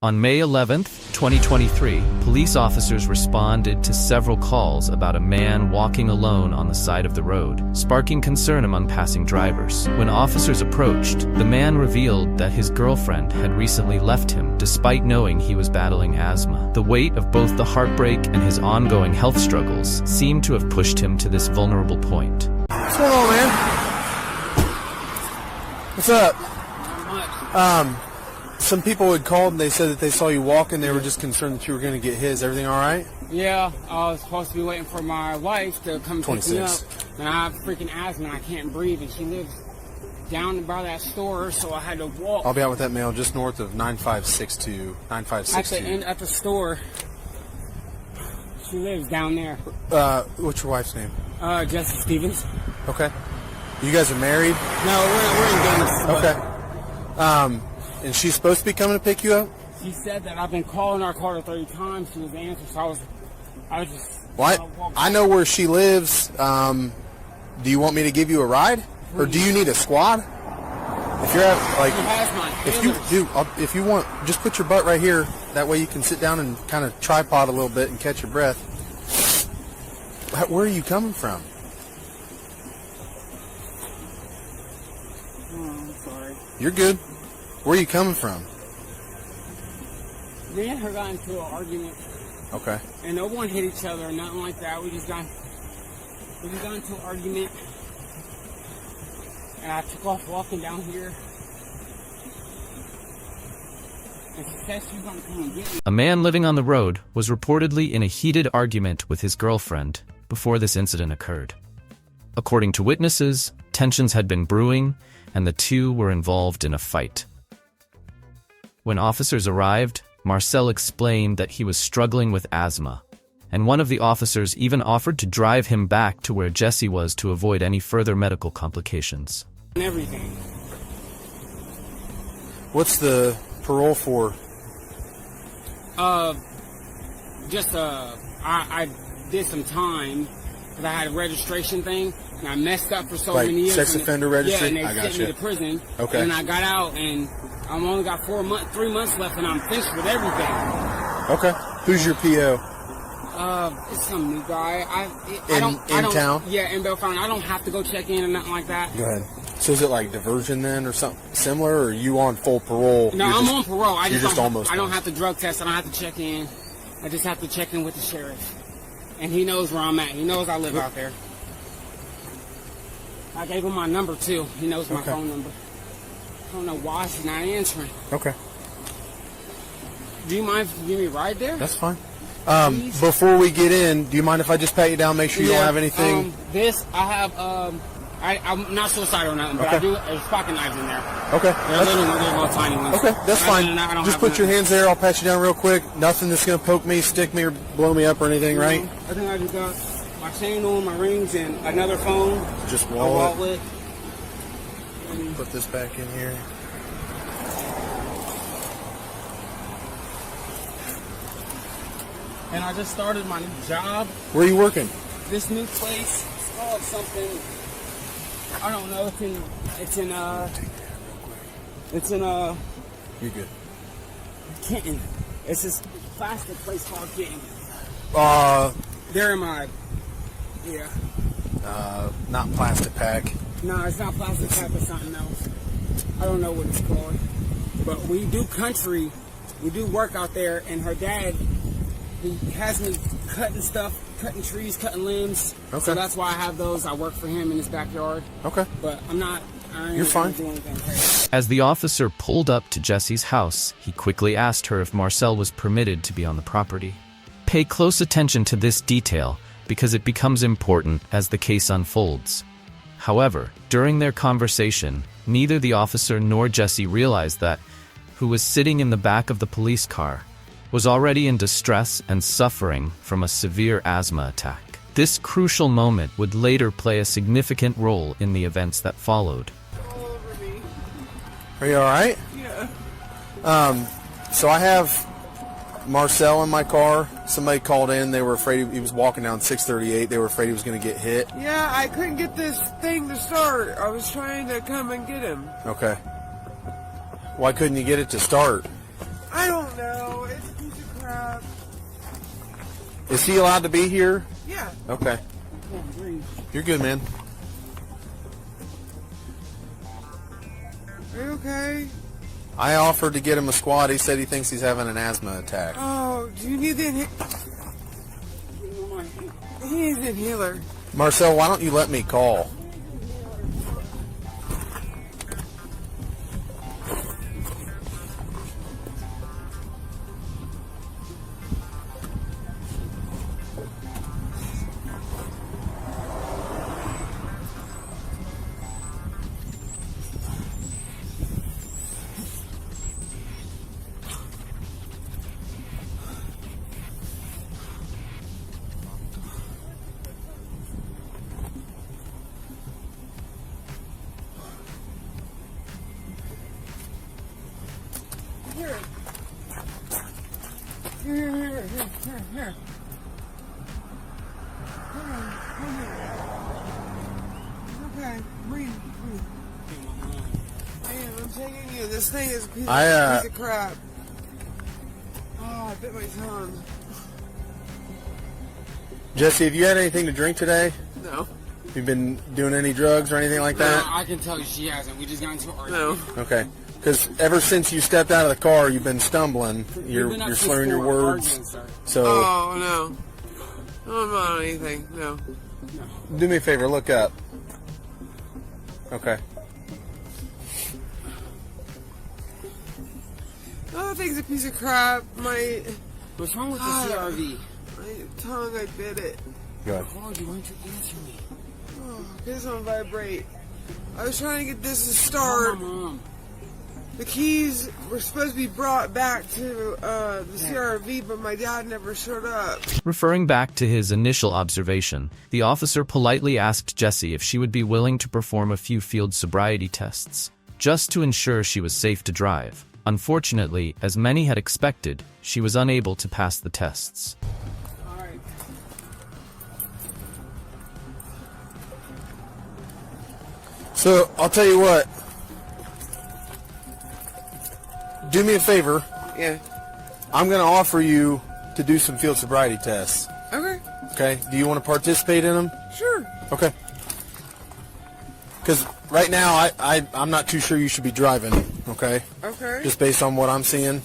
On May 11th, 2023, police officers responded to several calls about a man walking alone on the side of the road, sparking concern among passing drivers. When officers approached, the man revealed that his girlfriend had recently left him, despite knowing he was battling asthma. The weight of both the heartbreak and his ongoing health struggles seemed to have pushed him to this vulnerable point. What's going on, man? What's up? Not much. Some people had called and they said that they saw you walking. They were just concerned that you were going to get his. Everything all right? Yeah, I was supposed to be waiting for my wife to come pick me up. 26. And I have freaking asthma and I can't breathe. And she lives down by that store, so I had to walk. I'll be out with that mail just north of 9562. 9562. At the store. She lives down there. What's your wife's name? Jesse Stevens. Okay. You guys are married? No, we're engaged. Okay. And she's supposed to be coming to pick you up? She said that I've been calling her, called her 30 times. She was answering, so I was just... What? I know where she lives. Do you want me to give you a ride? Or do you need a squad? If you're at, like... She has my if you want, just put your butt right here. That way you can sit down and kind of tripod a little bit and catch your breath. Where are you coming from? Oh, I'm sorry. You're good. Where are you coming from? Me and her got into an argument. Okay. And no one hit each other or nothing like that. We just got into an argument. And I took off walking down here. And she said she was going to come and get me. A man living on the road was reportedly in a heated argument with his girlfriend before this incident occurred. According to witnesses, tensions had been brewing, and the two were involved in a fight. When officers arrived, Marcel explained that he was struggling with asthma, and one of the officers even offered to drive him back to where Jesse was to avoid any further medical complications. And everything. What's the parole for? I did some time, but I had a registration thing, and I messed up for so Like many years. sex offender registry? Yeah, and I they got sent me you. to prison. Okay. And I got out, and I'm only got 3 months left, and I'm finished with everything. Okay. Who's your PO? It's some new guy. In town? Yeah, in Belfast. I don't have to go check in or nothing like that. Go ahead. So is it like diversion then, or something similar, or are you on full parole? No, I'm on parole. I don't almost have to drug test. I don't have to check in. I just have to check in with the sheriff. And he knows where I'm at. He knows I live out there. I gave him my number, too. He knows my phone number. I don't know why she's not answering. Okay. Do you mind if you give me a ride there? That's fine. Before we get in, do you mind if I just pat you down, make sure you don't have anything? I'm not suicidal or nothing, but Okay. I do. There's pocket knives in there. Okay. They're little tiny ones. Okay, that's Other fine. than that, I don't Just have put your none. hands there. I'll pat you down real quick. Nothing that's going to poke me, stick me, or blow me up or anything, right? I think I just got my chain on, my rings, and another phone. Just A wallet. wallet. Put this back in here. And I just started my new job. Where are you working? This new place, it's called something. I don't know. It's in You're good. Kenton. It's this plastic place called Kenton. There am I. Yeah. Not plastic pack. No, it's not plastic pack or something else. I don't know what it's called. But we do country. We do work out there, and her dad, he has me cutting stuff, cutting trees, cutting limbs. Okay. So that's why I have those. I work for him in his backyard. Okay. But I ain't You're fine. doing anything crazy. As the officer pulled up to Jesse's house, he quickly asked her if Marcel was permitted to be on the property. Pay close attention to this detail, because it becomes important as the case unfolds. However, during their conversation, neither the officer nor Jesse realized that who was sitting in the back of the police car was already in distress and suffering from a severe asthma attack. This crucial moment would later play a significant role in the events that followed. All over me. Are you all right? Yeah. So I have Marcel in my car. Somebody called in. They were afraid he was walking down 638. They were afraid he was going to get hit. Yeah, I couldn't get this thing to start. I was trying to come and get him. Okay. Why couldn't you get it to start? I don't no, it's a piece of crap. Is he allowed to be here? Yeah. Okay. You're good, man. Are you okay? I offered to get him a squad. He said he thinks he's having an asthma attack. Oh, do you need the He needs an inhaler. Marcel, why don't you let me call? Here. Here. Come here. Okay, breathe. I'm taking you. This thing is a piece of crap. Oh, I bit my tongue. Jesse, have you had anything to drink today? No. You've been doing any drugs or anything like that? No, I can tell you she hasn't. We just got into an argument. No. Okay. Because ever since you stepped out of the car, you've been stumbling. You're slurring your words. So. Oh, no. No, I'm not on anything. No. Do me a favor. Look up. Okay. Oh, that thing's a piece of crap. What's wrong with the CRV? My tongue, I bit it. Good. Why don't you answer me? Oh, it's on vibrate. I was trying to get this to start. Call my mom. The keys were supposed to be brought back to the CRV, but my dad never showed up. Referring back to his initial observation, the officer politely asked Jessie if she would be willing to perform a few field sobriety tests, just to ensure she was safe to drive. Unfortunately, as many had expected, she was unable to pass the tests. Alright. So, I'll tell you what. Do me a favor. Yeah. I'm going to offer you to do some field sobriety tests. Okay. Okay? Do you want to participate in them? Sure. Okay. Because right now, I'm not too sure you should be driving, okay? Okay. Just based on what I'm seeing.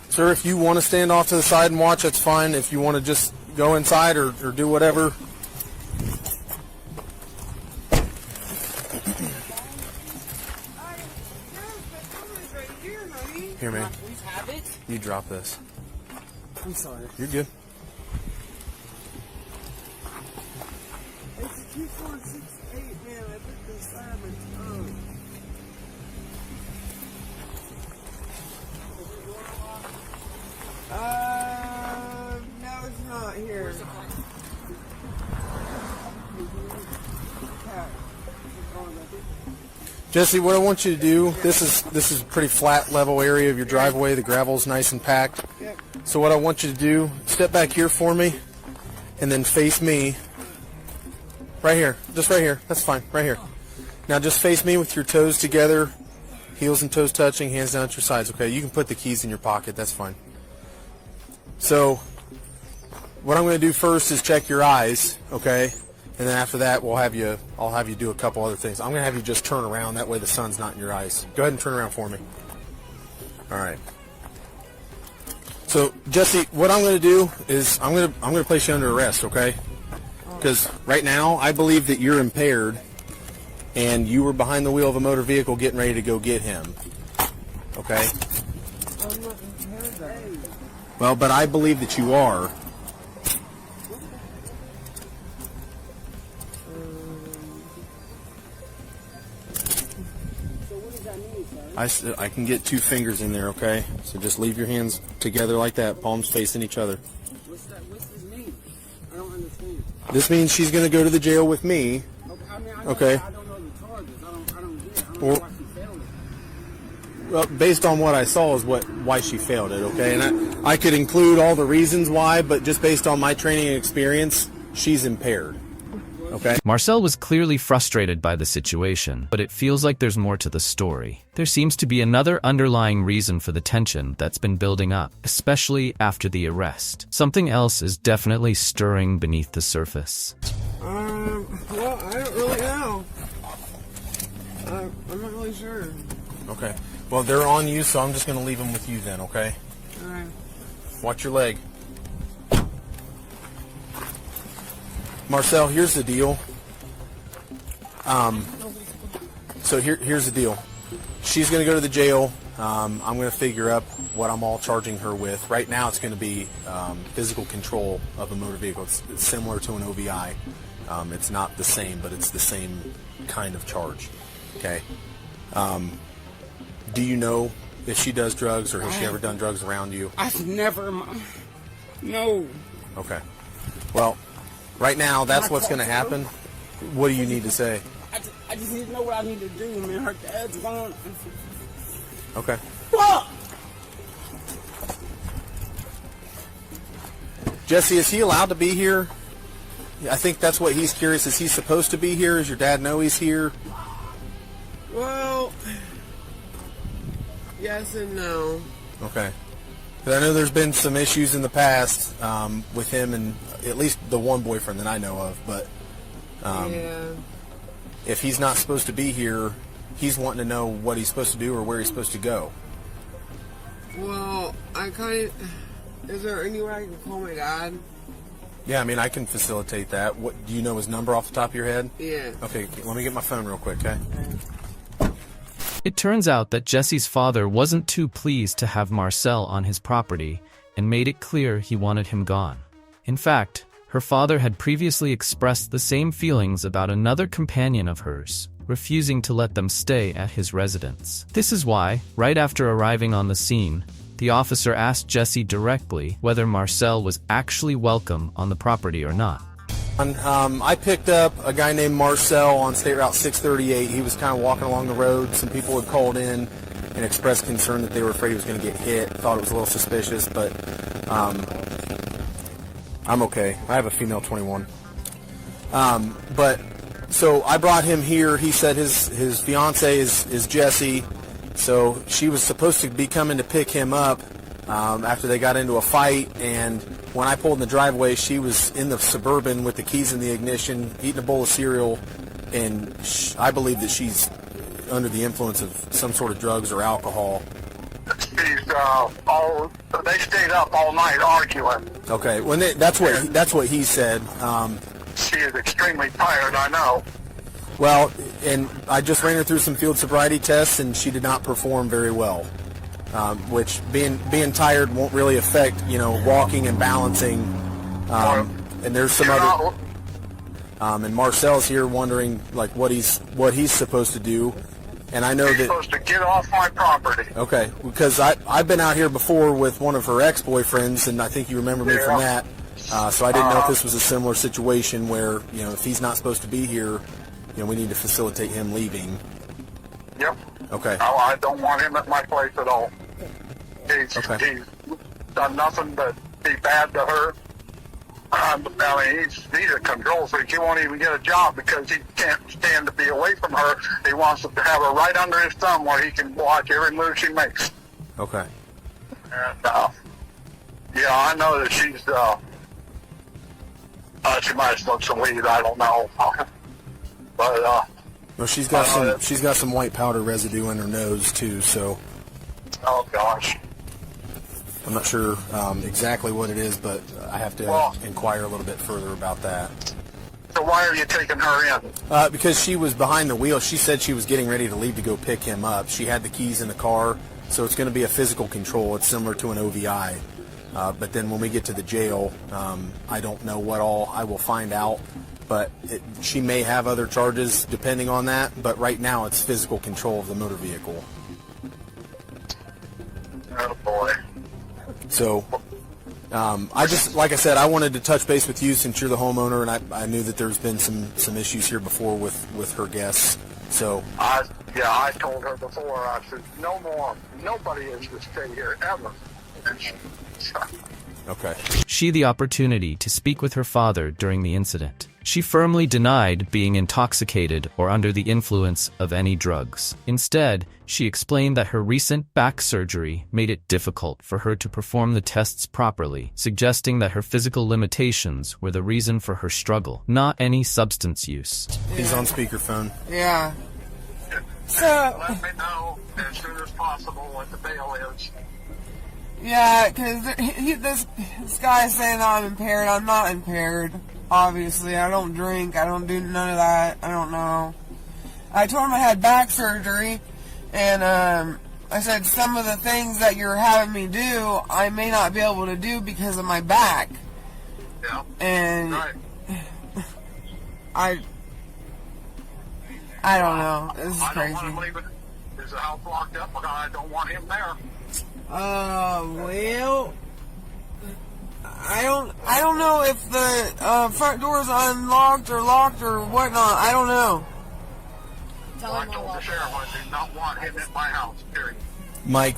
Sir, if you want to stand off to the side and watch, that's fine. If you want to just go inside or do whatever. Here, man. Please have it. You drop this. I'm sorry. You're good. It's 2468, man. I put this side of my tongue. No, it's not here. Jesse, what I want you to do, this is a pretty flat level area of your driveway. The gravel's nice and packed. Yep. So what I want you to do, step back here for me and then face me. Right here. Just right here. That's fine. Right here. Now just face me with your toes together, heels and toes touching, hands down at your sides. Okay, you can put the keys in your pocket. That's fine. So what I'm going to do first is check your eyes, okay? And then after that, I'll have you do a couple other things. I'm going to have you just turn around. That way the sun's not in your eyes. Go ahead and turn around for me. All right. So, Jesse, what I'm going to do is I'm going to place you under arrest, okay? Because right now, I believe that you're impaired and you were behind the wheel of a motor vehicle getting ready to go get him. Okay? I'm not impaired. Well, but I believe that you are. I can get 2 fingers in there, okay? So just leave your hands together like that, palms facing each other. What's this mean? I don't understand. This means she's going to go to the jail with me. Okay. I don't know the charges. I don't get it. I don't Or- know why she failed it. Well, based on what I saw is why she failed it, okay? And I could include all the reasons why, but just based on my training and experience, she's impaired. okay? Marcel was clearly frustrated by the situation, but it feels like there's more to the story. There seems to be another underlying reason for the tension that's been building up, especially after the arrest. Something else is definitely stirring beneath the surface. Well, I don't really know. I'm not really sure. Okay. Well, they're on you, so I'm just going to leave them with you then, okay? Alright. Watch your leg. Marcel, here's the deal. So here's the deal. She's going to go to the jail. I'm going to figure up what I'm all charging her with. Right now it's going to be physical control of a motor vehicle. It's similar to an OVI. It's not the same, but it's the same kind of charge. Okay. Do you know if she does drugs, or has she ever done drugs around you? I've never... No. Okay. Well, right now, that's what's going to happen. What do you need to say? I just need to know what I need to do, man. Her dad's gone. Okay. Fuck! Jesse, is he allowed to be here? I think that's what he's curious. Is he supposed to be here? Does your dad know he's here? Well, yes and no. Okay. 'Cause I know there's been some issues in the past with him and at least the one boyfriend that I know of, but Yeah. if he's not supposed to be here, he's wanting to know what he's supposed to do or where he's supposed to go. Well, I kind of... Is there any way I can call my dad? Yeah, I mean, I can facilitate that. What do you know his number off the top of your head? Yeah. Okay, let me get my phone real quick, okay? It turns out that Jesse's father wasn't too pleased to have Marcel on his property and made it clear he wanted him gone. In fact, her father had previously expressed the same feelings about another companion of hers, refusing to let them stay at his residence. This is why, right after arriving on the scene, the officer asked Jesse directly whether Marcel was actually welcome on the property or not. I picked up a guy named Marcel on State Route 638. He was kind of walking along the road. Some people had called in and expressed concern that they were afraid he was going to get hit. Thought it was a little suspicious, but I'm okay. I have a female 21. But so I brought him here. He said his fiance is Jessie. So she was supposed to be coming to pick him up after they got into a fight, and when I pulled in the driveway, she was in the Suburban with the keys in the ignition, eating a bowl of cereal, and I believe that she's under the influence of some sort of drugs or alcohol. They stayed up all night arguing. Okay, that's what he said. She is extremely tired, I know. Well, and I just ran her through some field sobriety tests, and she did not perform very well. Which being tired won't really affect, walking and balancing. And there's some other. And Marcel's here wondering like what he's supposed to do. And I know He's that supposed to get off my property. Okay, because I've been out here before with one of her ex-boyfriends, and I think you remember me from that. So I didn't know if this was a similar situation where if he's not supposed to be here, we need to facilitate him leaving. Yep. Okay. I don't want him at my place at all. He's done nothing but be bad to her. I mean, he's a control freak. He won't even get a job because he can't stand to be away from her. He wants to have her right under his thumb where he can watch every move she makes. Okay. And, I know that she's, she might have smoked some weed, I don't know. But, well, she's got some white powder residue in her nose too, so. Oh gosh. I'm not sure exactly what it is, but I have to inquire a little bit further about that. So why are you taking her in? Because she was behind the wheel. She said she was getting ready to leave to go pick him up. She had the keys in the car, so it's going to be a physical control. It's similar to an OVI. But then when we get to the jail, I don't know what all I will find out. But she may have other charges depending on that. But right now it's physical control of the motor vehicle. Oh boy. So, like I said, I wanted to touch base with you since you're the homeowner, and I knew that there's been some issues here before with her guests. So. I told her before. I said no more. Nobody is to stay here ever. Okay. She the opportunity to speak with her father during the incident. She firmly denied being intoxicated or under the influence of any drugs. Instead, she explained that her recent back surgery made it difficult for her to perform the tests properly, suggesting that her physical limitations were the reason for her struggle, not any substance use. He's on speakerphone. Yeah. So, Let me know as soon as possible what the bail is. yeah, because this guy's saying I'm impaired. I'm not impaired. Obviously, I don't drink. I don't do none of that. I don't know. I told him I had back surgery, and I said some of the things that you're having me do, I may not be able to do because of my back. Yeah. And Right. I don't know. This is I don't crazy. want to leave it. Is the house locked up? Because I don't want him there. Well, I don't know if the front door is unlocked or locked or whatnot. I don't know. I told the sheriff I do not want him at my house, period. Mike,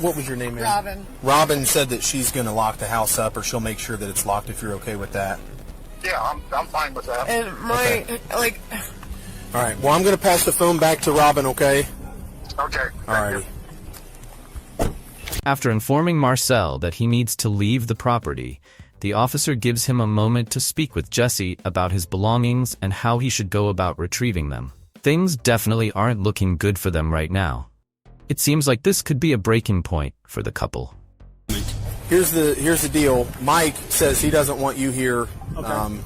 what was your name, man? Robin. Robin said that she's going to lock the house up, or she'll make sure that it's locked if you're okay with that. Yeah, I'm fine with that. And my, Okay. All right. Well, I'm going to pass the phone back to Robin, okay? Okay. All righty. After informing Marcel that he needs to leave the property, the officer gives him a moment to speak with Jesse about his belongings and how he should go about retrieving them. Things definitely aren't looking good for them right now. It seems like this could be a breaking point for the couple. Here's the deal. Mike says he doesn't want you here. Okay.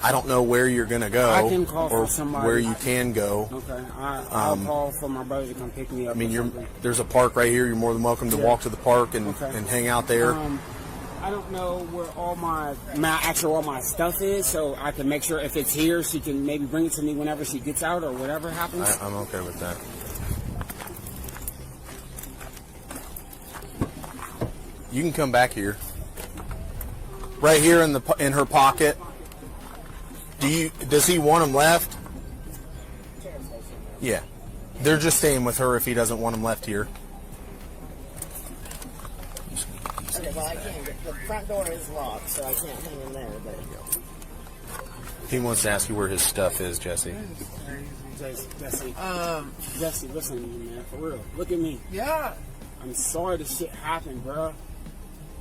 I don't know where you're going to go. I can call or for somebody. where you can go. Okay, I'll call for my brother to come pick me up. I mean, or something. there's a park right here. You're more than welcome to walk to the park and hang out there. I don't know where all my stuff is, so I can make sure if it's here, she can maybe bring it to me whenever she gets out or whatever happens. I'm okay with that. You can come back here. Right here in her pocket. Does he want them left? Yeah. They're just staying with her if he doesn't want them left here. Okay, well, I can't. The front door is locked, so I can't hang in there. But He wants to ask you where his stuff is, Jesse. Jesse, listen to me, man. For real. Look at me. yeah. I'm sorry this shit happened, bro.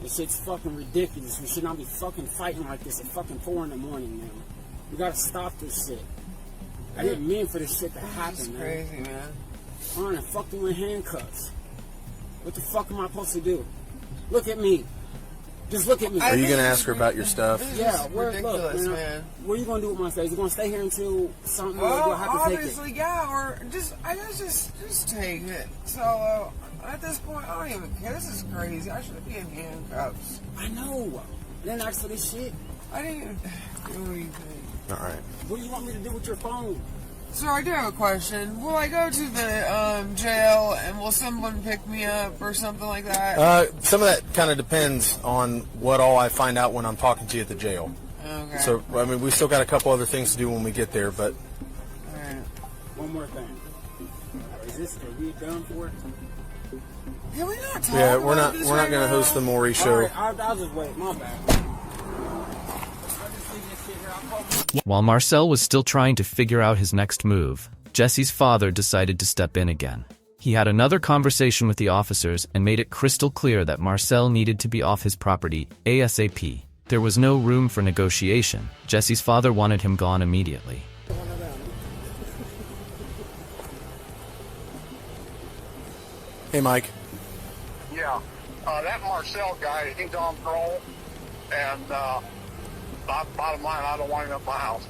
This shit's fucking ridiculous. We should not be fucking fighting like this at fucking 4 in the morning, man. We gotta stop this shit. I didn't mean for this shit to happen, man. Crazy, man. Fine, I fucked you in handcuffs. What the fuck am I supposed to do? Look at me. Just look at me. Are you going to ask her about your stuff? Yeah, ridiculous, look, man. What are you gonna do with my face? You gonna stay here until something? Or Well, do I have to take it? obviously, yeah, or I guess just take it. So at this point, I don't even care. This is crazy. I should be in handcuffs. I know. Then ask for this shit. I didn't even do anything. All right. What do you want me to do with your phone? So I do have a question. Will I go to the jail and will someone pick me up or something like that? Some of that kind of depends on what all I find out when I'm talking to you at the jail. Okay. So, I mean, we still got a couple other things to do when we get there, but All right. One more thing. Is this are we done for it? Can we not talk yeah, about we're not this going right to now? host the Maury All show. right, I'll just wait. My bad. While Marcel was still trying to figure out his next move, Jesse's father decided to step in again. He had another conversation with the officers and made it crystal clear that Marcel needed to be off his property ASAP. There was no room for negotiation. Jesse's father wanted him gone immediately. Hey, Mike. Yeah. That Marcel guy, he's on parole. And bottom line, I don't want him at my house.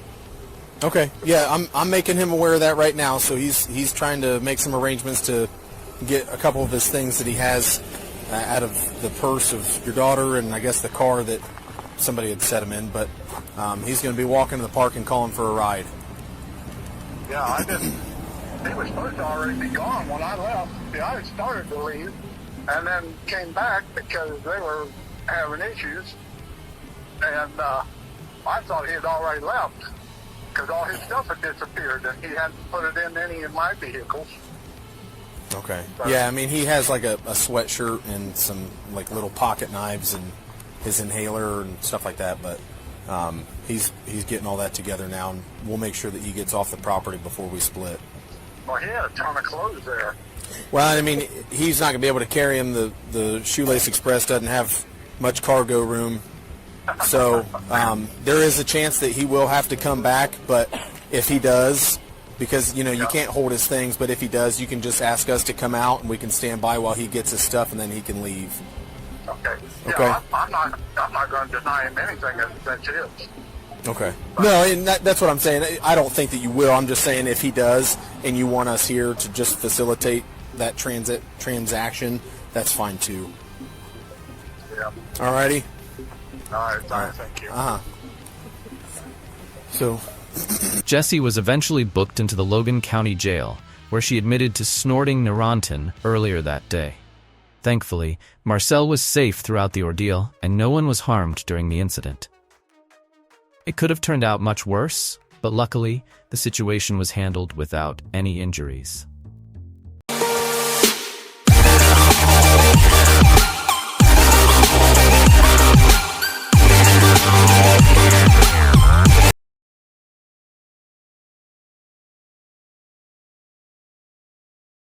Okay. Yeah, I'm making him aware of that right now. So he's trying to make some arrangements to get a couple of his things that he has out of the purse of your daughter and I guess the car that somebody had set him in. But he's going to be walking to the park and calling for a ride. Yeah, he was supposed to already be gone when I left. Yeah, I had started to leave and then came back because they were having issues. And I thought he had already left because all his stuff had disappeared and he hadn't put it in any of my vehicles. Okay. Yeah, I mean, he has like a sweatshirt and some like little pocket knives and his inhaler and stuff like that, but He's getting all that together now, and we'll make sure that he gets off the property before we split. Well, he had a ton of clothes there. Well, I mean, he's not going to be able to carry him. The Shoelace Express doesn't have much cargo room. So there is a chance that he will have to come back, but if he does, because, you know, you can't hold his things, but if he does, you can just ask us to come out, and we can stand by while he gets his stuff, and then he can leave. Okay. Okay. Yeah, I'm not going to deny him anything that's his. Okay. No, and that's what I'm saying. I don't think that you will. I'm just saying if he does, and you want us here to just facilitate that transaction, that's fine too. Yeah. Alrighty. All right. Thank you. So, Jessie was eventually booked into the Logan County Jail, where she admitted to snorting Neurontin earlier that day. Thankfully, Marcel was safe throughout the ordeal, and no one was harmed during the incident. It could have turned out much worse, but luckily, the situation was handled without any injuries.